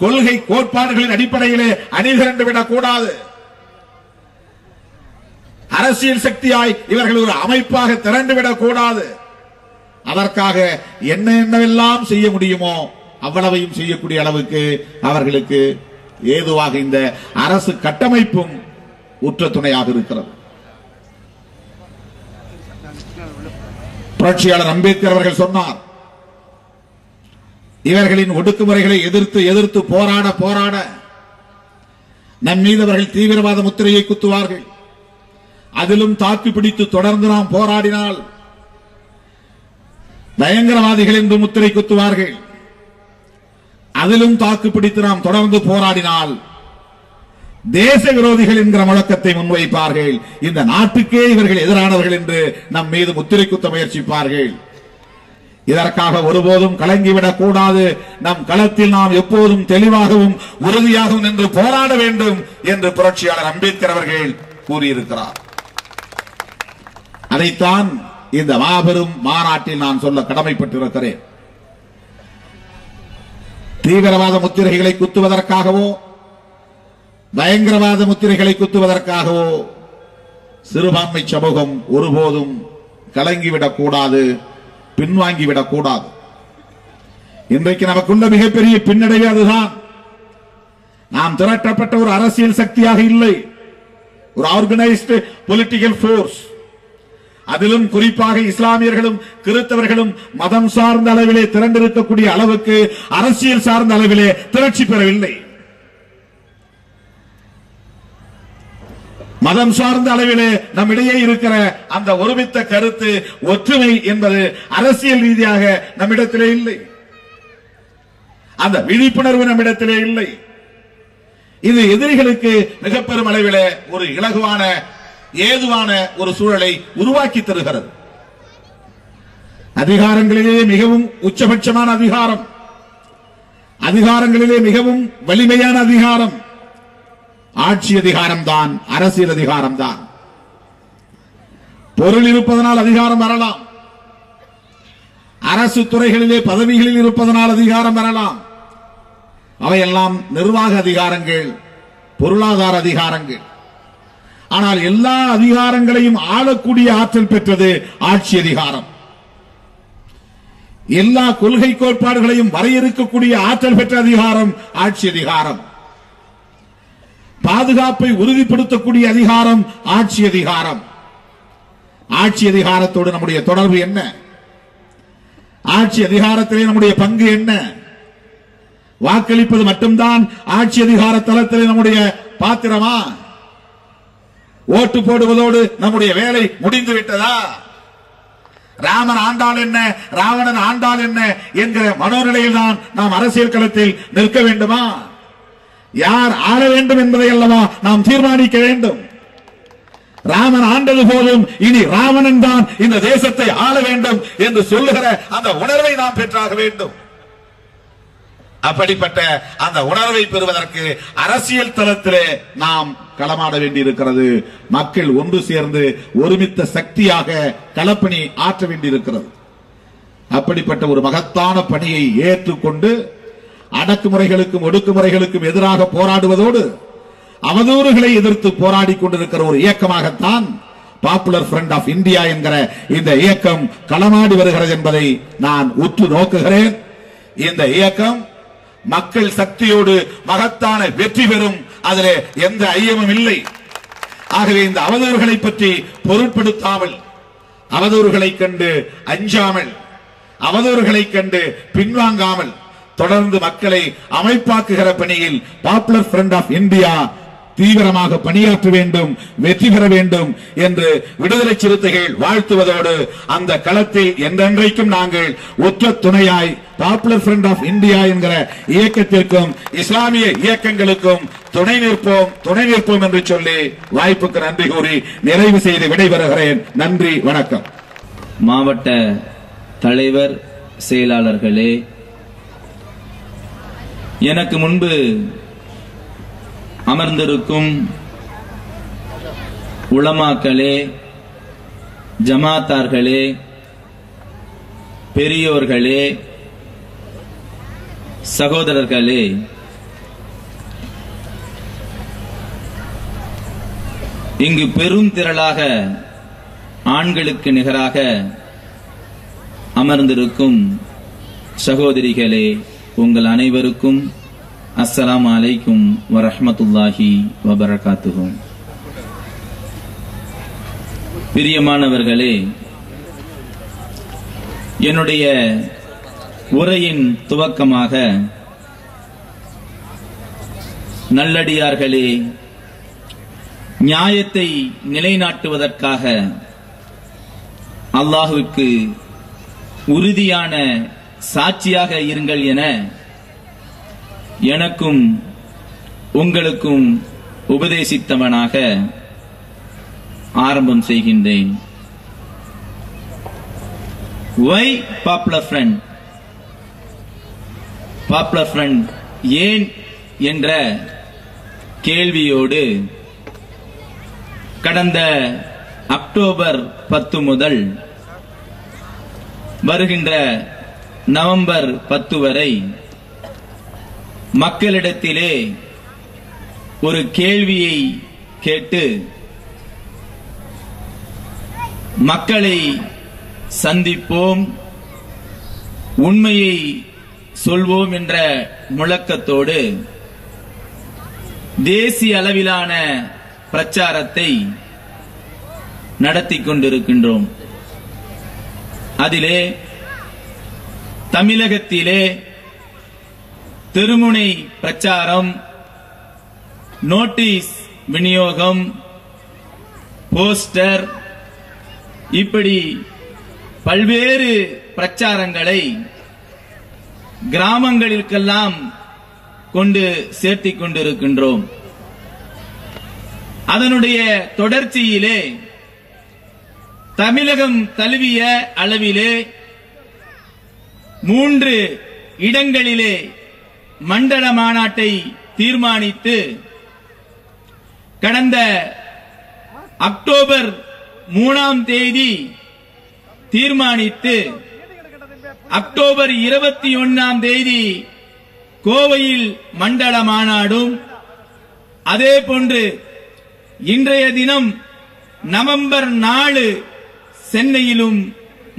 கொள்கை கோட்பாடுகளின் அடிப்படையிலே அணிதிரண்டு விடக்கூடாது. அரசியல் சக்தியாய் இவர்கள் ஒரு அமைப்பாக திரண்டுவிடக் கூடாது. அதற்காக என்னவெல்லாம் செய்ய முடியுமோ அவ்வளவையும் செய்யக்கூடிய அளவுக்கு அவர்களுக்கு ஏதுவாக இந்த அரசு கட்டமைப்பும் உற்ற துணையாக இருக்கிறது. புரட்சியாளர் அம்பேத்கர் அவர்கள் சொன்னார், இவர்களின் ஒடுக்குமுறைகளை எதிர்த்து போராட நம் மீது அவர்கள் தீவிரவாத முத்திரையை குத்துவார்கள். அதிலும் தாக்கு பிடித்து தொடர்ந்து நாம் போராடினால் பயங்கரவாதிகள் என்று முத்திரை குத்துவார்கள். அதிலும் தாக்கு பிடித்து நாம் தொடர்ந்து போராடினால் தேச விரோதிகள் என்கிற முழக்கத்தை முன்வைப்பார்கள். இந்த நாட்டுக்கே இவர்கள் எதிரானவர்கள் என்று நம் மீது முத்திரை குத்த முயற்சிப்பார்கள். இதற்காக ஒருபோதும் கலங்கிவிடக் கூடாது. நம் களத்தில் நாம் எப்போதும் தெளிவாகவும் உறுதியாகவும் நின்று போராட வேண்டும் என்று புரட்சியாளர் அம்பேத்கர் அவர்கள் கூறியிருக்கிறார். அதைத்தான் இந்த மாபெரும் மாநாட்டில் நான் சொல்ல கடமைப்பட்டிருக்கிறேன். தீவிரவாத முத்திரைகளை குத்துவதற்காகவோ பயங்கரவாத முத்திரைகளை குத்துவதற்காகவோ சிறுபான்மை சமூகம் ஒருபோதும் கலங்கிவிடக் கூடாது, பின்வாங்கிவிடக் கூடாது. இன்றைக்கு நமக்குள்ள மிகப்பெரிய பின்னடைவு அதுதான். நாம் திரட்டப்பட்ட ஒரு அரசியல் சக்தியாக இல்லை, ஒரு ஆர்கனைஸ்டு பொலிட்டிக்கல் போர்ஸ். அதிலும் குறிப்பாக இஸ்லாமியர்களும் கிறிஸ்தவர்களும் மதம் சார்ந்த அளவிலே திரண்டிருக்கக்கூடிய அளவுக்கு அரசியல் சார்ந்த அளவிலே திரட்சி பெறவில்லை. மதம் சார்ந்த அளவிலே நம்மிடையே இருக்கிற அந்த ஒருமித்த கருத்து, ஒற்றுமை என்பது அரசியல் ரீதியாக நம்மிடத்திலே இல்லை. அந்த விழிப்புணர்வு நம்மிடத்திலே இல்லை. இது எதிரிகளுக்கு மிக பெரும் அளவிலே ஒரு இலகுவான ஏதுவான ஒரு சூழலை உருவாக்கி தருகிறது. அதிகாரங்களிலே மிகவும் உச்சபட்சமான அதிகாரம், அதிகாரங்களிலே மிகவும் வலிமையான அதிகாரம் ஆட்சி அதிகாரம் தான், அரசியல் அதிகாரம் தான். பொருள் இருப்பதனால் அதிகாரம் வரலாம், அரசு துறைகளிலே பதவிகளில் இருப்பதனால் அதிகாரம் வரலாம். அவையெல்லாம் நிர்வாக அதிகாரங்கள், பொருளாதார அதிகாரங்கள். ஆனால் எல்லா அதிகாரங்களையும் ஆளக்கூடிய ஆற்றல் பெற்றது ஆட்சி அதிகாரம். எல்லா கொள்கை கோட்பாடுகளையும் வரையறுக்கக்கூடிய ஆற்றல் பெற்ற அதிகாரம் ஆட்சி அதிகாரம். பாதுகாப்பை உறுதிப்படுத்தக்கூடிய அதிகாரம் ஆட்சி அதிகாரம். ஆட்சி அதிகாரத்தோடு நம்முடைய தொடர்பு என்ன? ஆட்சி அதிகாரத்திலே நம்முடைய பங்கு என்ன? வாக்களிப்பது மட்டும்தான் ஆட்சி அதிகார தளத்திலே நம்முடைய பாத்திரமா? ஓட்டு போடுவதோடு நம்முடைய வேலை முடிந்து விட்டதா? ராமன் ஆண்டால் என்ன, ராவணன் ஆண்டால் என்ன என்கிற மனோநிலையில் தான் நாம் அரசியல் களத்தில் நிற்க வேண்டுமா? யார் ஆள வேண்டும் என்பதை அல்லவா நாம் தீர்மானிக்க வேண்டும். ராமன் ஆண்டது போலும் இனி ராவணன் தான் இந்த தேசத்தை ஆள வேண்டும் என்று சொல்லுகிற அந்த உணர்வை நாம் பெற்றாக வேண்டும். அப்படிப்பட்ட அந்த உணர்வை பெறுவதற்கு அரசியல் தளத்திலே நாம் களமாட வேண்டியிருக்கிறது. மக்கள் ஒன்று சேர்ந்து ஒருமித்த சக்தியாக களப்பணி ஆற்ற வேண்டியிருக்கிறது. அப்படிப்பட்ட ஒரு மகத்தான பணியை ஏற்றுக்கொண்டு அடக்குமுறைகளுக்கும் ஒடுக்குமுறைகளுக்கும் எதிராக போராடுவதோடு அவதூறுகளை எதிர்த்து போராடி கொண்டிருக்கிற ஒரு இயக்கமாகத்தான் பாப்புலர் ஃப்ரண்ட் ஆஃப் இந்தியா என்கிற இந்த இயக்கம் களமாடி வருகிறது என்பதை நான் உற்று நோக்குகிறேன். இந்த இயக்கம் மக்கள் சக்தியோடு மகத்தான வெற்றி பெறும், அதிலே எந்த ஐயமும் இல்லை. ஆகவே இந்த அவதூறுகளை பற்றி பொருட்படுத்தாமல், அவதூறுகளை கண்டு அஞ்சாமல், அவதூறுகளை கண்டு பின்வாங்காமல் தொடர்ந்து மக்களை அமைப்பாக்குகிற பணியில் பாப்புலர் ஃப்ரண்ட் ஆஃப் இந்தியா தீவிரமாக பணியாற்ற வேண்டும், வெற்றி பெற வேண்டும் என்று விடுதலை சிறுத்தைகள் வாழ்த்துவதோடு அந்த களத்தில் என்றென்றைக்கும் நாங்கள் ஒற்ற துணையாய் பாப்புலர் ஃப்ரண்ட் ஆஃப் இந்தியா என்கிற இயக்கத்திற்கும் இஸ்லாமிய இயக்கங்களுக்கும் துணை நிற்போம் என்று சொல்லி வாய்ப்புக்கு நன்றி கூறி நிறைவு செய்து விடைபெறுகிறேன். நன்றி, வணக்கம். மாவட்ட தலைவர், செயலாளர்களே, எனக்கு முன்பு அமர்ந்திருக்கும் உலமாக்களே, ஜமாத்தார்களே, பெரியோர்களே, சகோதரர்களே, இங்கு பெரும் திரளாக ஆண்களுக்கு நிகராக அமர்ந்திருக்கும் சகோதரிகளே, உங்கள் அனைவருக்கும் அஸ்ஸலாமு அலைக்கும் வரஹ்மத்துல்லாஹி வபரகாத்துஹு. பிரியமானவர்களே, என்னுடைய உரையின் துவக்கமாக நல்லடியார்களே, நியாயத்தை நிலைநாட்டுவதற்காக அல்லாஹ்வுக்கு உறுதியான சாட்சியாக இருங்கள் என எனக்கும் உங்களுக்கும் உபதேசித்தவனாக ஆரம்பம் செய்கின்றேன். Why Popular Front? Popular Front ஏன் என்ற கேள்வியோடு கடந்த அக்டோபர் 10 முதல் வருகின்ற நவம்பர் 10 வரை மக்களிடத்திலே ஒரு கேள்வியை கேட்டு மக்களை சந்திப்போம், உண்மையை சொல்வோம் என்ற முழக்கத்தோடு தேசிய அளவிலான பிரச்சாரத்தை நடத்தி கொண்டிருக்கின்றோம். அதிலே தமிழகத்திலே தெருமுனை பிரச்சாரம், நோட்டீஸ் விநியோகம், போஸ்டர், இப்படி பல்வேறு பிரச்சாரங்களை கிராமங்களுக்கெல்லாம் கொண்டு சேர்த்திக் கொண்டிருக்கின்றோம். அதனுடைய தொடர்ச்சியிலே தமிழகம் தழுவிய அளவிலே 3 இடங்களிலே மண்டல மாநாட்டை தீர்மானித்து கடந்த அக்டோபர் 3ஆம் தேதி தீர்மானித்து அக்டோபர் 21ஆம் தேதி கோவையில் மண்டல மாநாடும், அதே போன்று இன்றைய தினம் நவம்பர் 4 சென்னையிலும்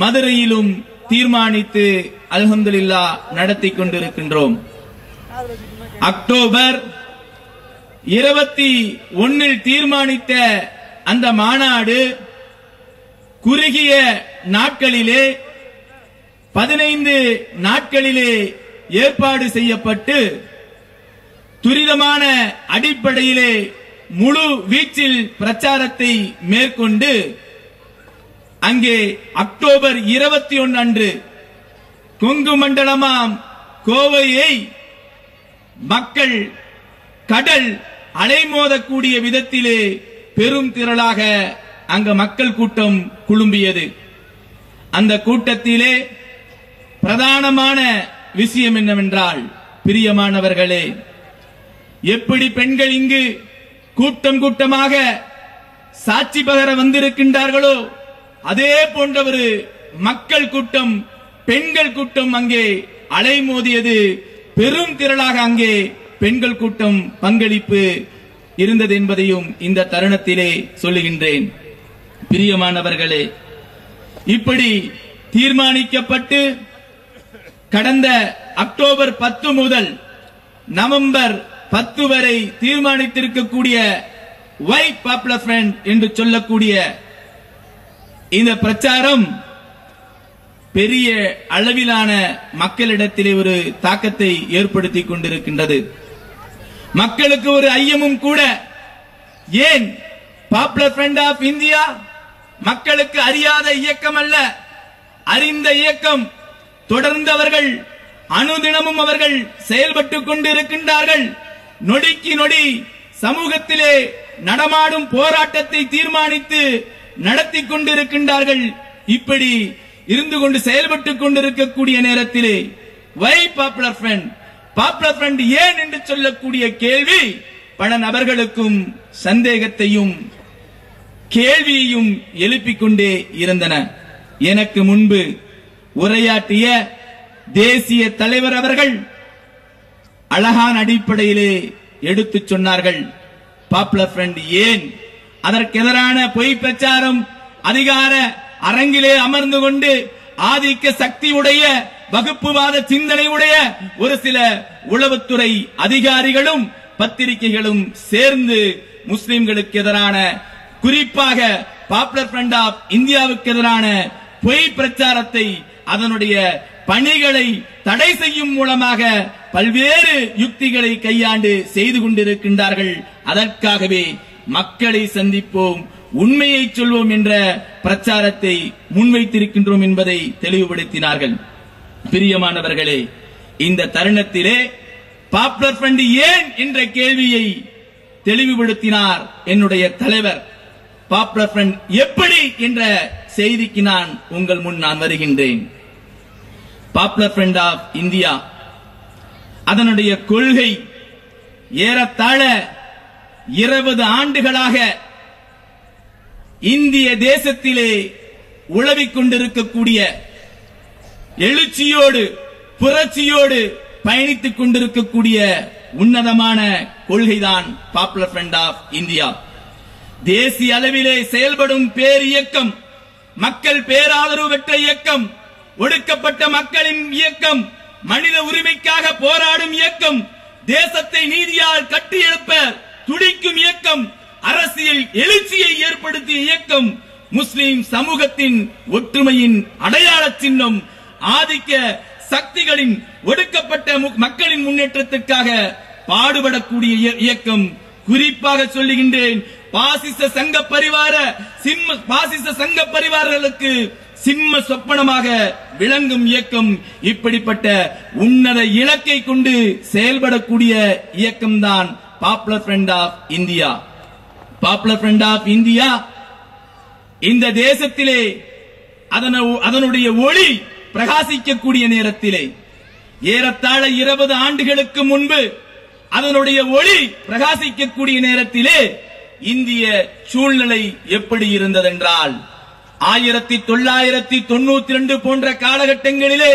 மதுரையிலும் தீர்மானித்து அல்ஹம்துலில்லாஹ் நடத்தி கொண்டிருக்கின்றோம். அக்டோபர் 21 தீர்மானித்த அந்த மாநாடு குறுகிய நாட்களிலே 15 நாட்களிலே ஏற்பாடு செய்யப்பட்டு துரிதமான அடிப்படையிலே முழு வீச்சில் பிரச்சாரத்தை மேற்கொண்டு அங்கே அக்டோபர் 21 அன்று கொங்கு மண்டலமாம் கோவையை மக்கள் கடல் அலைமோதக்கூடிய விதத்திலே பெரும் திரளாக அங்க மக்கள் கூட்டம் குழும்பியது. அந்த கூட்டத்திலே பிரதானமான விஷயம் என்னவென்றால், பிரியமானவர்களே, எப்படி பெண்கள் இங்கு கூட்டம் கூட்டமாக சாட்சி பகர வந்திருக்கின்றார்களோ அதே போன்ற ஒரு மக்கள் கூட்டம், பெண்கள் கூட்டம் அங்கே அலைமோதியது. பெரும் திரளாக அங்கே பெண்கள் கூட்டம் பங்களிப்பு இருந்தது என்பதையும் இந்த தருணத்திலே சொல்லுகின்றேன். பிரியமானவர்களே, இப்படி தீர்மானிக்கப்பட்டு கடந்த அக்டோபர் 10 முதல் நவம்பர் 10 வரை தீர்மானித்திருக்கக்கூடிய வை பாப்புலர் ஃப்ரண்ட் என்று சொல்லக்கூடிய இந்த பிரச்சாரம் பெரிய அளவிலான மக்களிடத்திலே ஒரு தாக்கத்தை ஏற்படுத்தி கொண்டிருக்கின்றது. மக்களுக்கு ஒரு ஐயமும் கூட, ஏன் பாப்புலர் ஃப்ரண்ட் ஆஃப் இந்தியா மக்களுக்கு அறியாத இயக்கம் அல்ல, அறிந்த இயக்கம். தொடர்ந்து அவர்கள் அனுதினமும் அவர்கள் செயல்பட்டுக் கொண்டிருக்கின்றார்கள். நொடிக்கு நொடி சமூகத்திலே நடமாடும் போராட்டத்தை தீர்மானித்து நடத்தி கொண்டிருக்கின்றார்கள். இப்படி இருந்து கொண்டு செயல்பட்டுக் கொண்டிருக்கக்கூடிய நேரத்திலே வை பாப்புலர் ஃப்ரண்ட், பாப்புலர் ஃப்ரண்ட் ஏன் என்று சொல்லக்கூடிய கேள்வி பல நபர்களுக்கும் சந்தேகத்தையும் கேள்வியையும் எழுப்பிக் கொண்டே இருந்தன. எனக்கு முன்பு உரையாற்றிய தேசிய தலைவர் அவர்கள் அழகான அடிப்படையிலே எடுத்துச் சொன்னார்கள். பாப்புலர் ஃப்ரண்ட் ஏன் அதற்கு எதிரான பொய் பிரச்சாரம், அதிகார அரங்கிலே அமர்ந்து கொண்டு ஆதிக்க சக்தியுடைய வகுப்புவாத சிந்தனையுடைய ஒரு சில உளவுத்துறை அதிகாரிகளும் பத்திரிகைகளும் சேர்ந்து முஸ்லிம்களுக்கு எதிரான, குறிப்பாக பாப்புலர் ஃப்ரண்ட் ஆஃப் இந்தியாவுக்கு எதிரான பொய் பிரச்சாரத்தை, அதனுடைய பணிகளை தடை செய்யும் மூலமாக பல்வேறு யுக்திகளை கையாண்டு செய்து கொண்டிருக்கின்றார்கள். அதற்காகவே மக்களை சந்திப்போம், உண்மையை சொல்வோம் என்ற பிரச்சாரத்தை முன்வைத்திருக்கின்றோம் என்பதை தெளிவுபடுத்தினார்கள். பிரியமானவர்களே, இந்த தருணத்திலே பாப்புலர் ஃப்ரண்ட் ஏன் என்ற கேள்வியை தெளிவுபடுத்தினார் என்னுடைய தலைவர். பாப்புலர் ஃப்ரண்ட் எப்படி என்ற செய்திக்கு நான் உங்கள் முன் வருகின்றேன். பாப்புலர் ஃப்ரண்ட் ஆஃப் இந்தியா, அதனுடைய கொள்கை ஏறத்தாழ 20 ஆண்டுகளாக இந்திய தேசத்திலே உலவிக் கொண்டிருக்கக்கூடிய, எழுச்சியோடு புரட்சியோடு பயணித்துக் கொண்டிருக்கக்கூடிய உன்னதமான கொள்கைதான் பாப்புலர் ஃப்ரண்ட் ஆஃப் இந்தியா. தேசிய அளவிலே செயல்படும் பேர் இயக்கம், மக்கள் பேராதரவு பெற்ற இயக்கம், ஒடுக்கப்பட்ட மக்களின் இயக்கம், மனித உரிமைக்காக போராடும் இயக்கம், தேசத்தை நீதியால் கட்டியெழுப்ப துடிக்கும் இயக்கம், அரசியல் எழுச்சியை ஏற்படுத்திய இயக்கம், முஸ்லிம் சமூகத்தின் ஒற்றுமையின் அடையாள சின்னம், ஆதிக்க சக்திகளின் ஒடுக்கப்பட்ட மக்களின் முன்னேற்றத்திற்காக பாடுபடக்கூடிய இயக்கம். குறிப்பாக சொல்லுகின்றேன், பாசிச சங்க பரிவாரர்களுக்கு சிம்ம சொப்பனமாக விளங்கும் இயக்கம். இப்படிப்பட்ட உன்னத இலக்கை கொண்டு செயல்படக்கூடிய இயக்கம்தான் Popular Front of India. Popular Front of India இந்த தேசத்திலே அதனுடைய ஒளி பிரகாசிக்கக்கூடிய நேரத்திலே, ஏறத்தாழ 20 ஆண்டுகளுக்கு முன்பு அதனுடைய ஒளி பிரகாசிக்கக்கூடிய நேரத்திலே இந்திய சூழ்நிலை எப்படி இருந்ததென்றால், 1992 போன்ற காலகட்டங்களிலே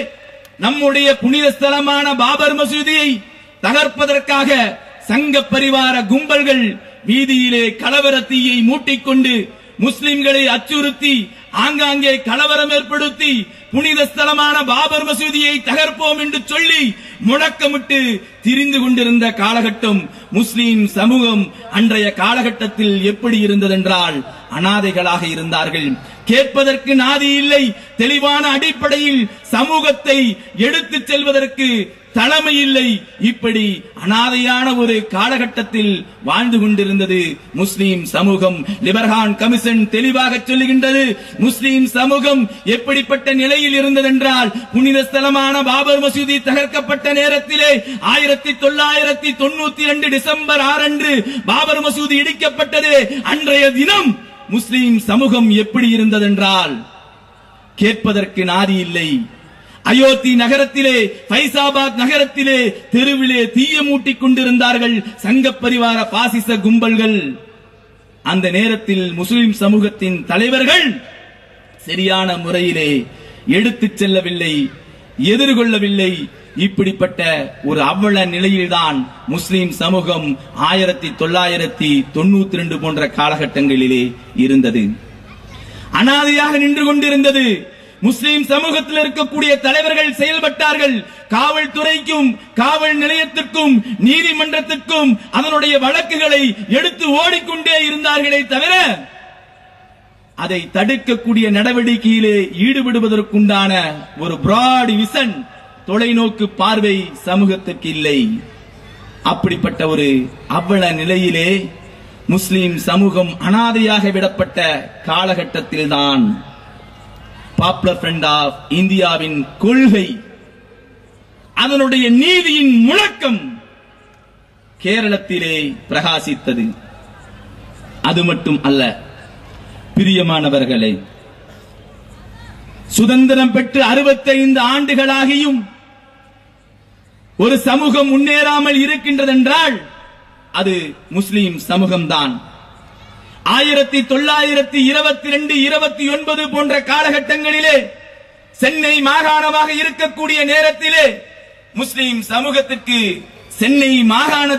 நம்முடைய புனித ஸ்தலமான பாபர் மசூதியை தகர்ப்பதற்காக சங்க பரிவார கும்பல்கள் வீதியிலே கலவர தீயை மூட்டிக்கொண்டு முஸ்லிம்களை அச்சுறுத்தி ஆங்காங்கே கலவரம் ஏற்படுத்தி புனித ஸ்தலமான பாபர் மசூதியை தகர்ப்போம் என்று சொல்லி முழக்கமிட்டு திரிந்து கொண்டிருந்த காலகட்டம். முஸ்லிம் சமூகம் அன்றைய காலகட்டத்தில் எப்படி இருந்ததென்றால், அனாதைகளாக இருந்தார்கள். கேட்பதற்கு நாதி இல்லை. தெளிவான அடிப்படையில் சமூகத்தை எடுத்துச் செல்வதற்கு தலைமை இல்லை. இப்படி அனாதையான ஒரு காலகட்டத்தில் வாழ்ந்து கொண்டிருந்தது முஸ்லிம் சமூகம். லிபர்ஹான் கமிஷன் தெளிவாக சொல்லுகின்றது, முஸ்லிம் சமூகம் எப்படிப்பட்ட நிலையில் இருந்ததென்றால், புனித ஸ்தலமான பாபர் மசூதி தகர்க்கப்பட்ட நேரத்திலே 1992 டிசம்பர் 6 அன்று பாபர் மசூதி இடிக்கப்பட்டது. அன்றைய தினம் முஸ்லிம் சமூகம் எப்படி இருந்ததென்றால், கேட்பதற்கு நாதி இல்லை. அயோத்தி நகரத்திலே, பைசாபாத் நகரத்திலே தெருவிலே தீய மூட்டிக் கொண்டிருந்தார்கள் சங்க பரிவார பாசிச கும்பல்கள். அந்த நேரத்தில் முஸ்லிம் சமூகத்தின் தலைவர்கள் சரியான முறையிலே எடுத்துச் செல்லவில்லை, எதிர்கொள்ளவில்லை. இப்படிப்பட்ட ஒரு அவல நிலையில்தான் முஸ்லிம் சமூகம் 1992 போன்ற காலகட்டங்களிலே இருந்தது. அனாதையாக நின்று கொண்டிருந்தது. முஸ்லிம் சமூகத்தில் இருக்கக்கூடிய தலைவர்கள் செயல்பட்டார்கள். காவல்துறைக்கும் காவல் நிலையத்திற்கும் நீதிமன்றத்திற்கும் அதனுடைய வழக்குகளை எடுத்து ஓடிக்கொண்டே இருந்தார்களே தவிர, அதை தடுக்கக்கூடிய நடவடிக்கையிலே ஈடுபடுவதற்குண்டான ஒரு பிராட் விஷன், தொலைநோக்கு பார்வை சமூகத்திற்கு இல்லை. அப்படிப்பட்ட ஒரு அவல நிலையிலே முஸ்லிம் சமூகம் அனாதையாக விடப்பட்ட காலகட்டத்தில்தான் பாப்புலர் ஃப்ரண்ட் ஆஃப் இந்தியாவின் கொள்கை, அதனுடைய நீதியின் முழக்கம் கேரளத்திலே பிரகாசித்தது. அது மட்டும் அல்ல பிரியமானவர்களே, சுதந்திரம் பெற்று 65 ஆண்டுகளாகியும் ஒரு சமூகம் முன்னேறாமல் இருக்கின்றதென்றால் அது முஸ்லிம் சமூகம்தான். 1922, 29 போன்ற காலகட்டங்களிலே சென்னை மாகாணமாக இருக்கக்கூடிய நேரத்திலே முஸ்லிம் சமூகத்திற்கு சென்னை மாகாண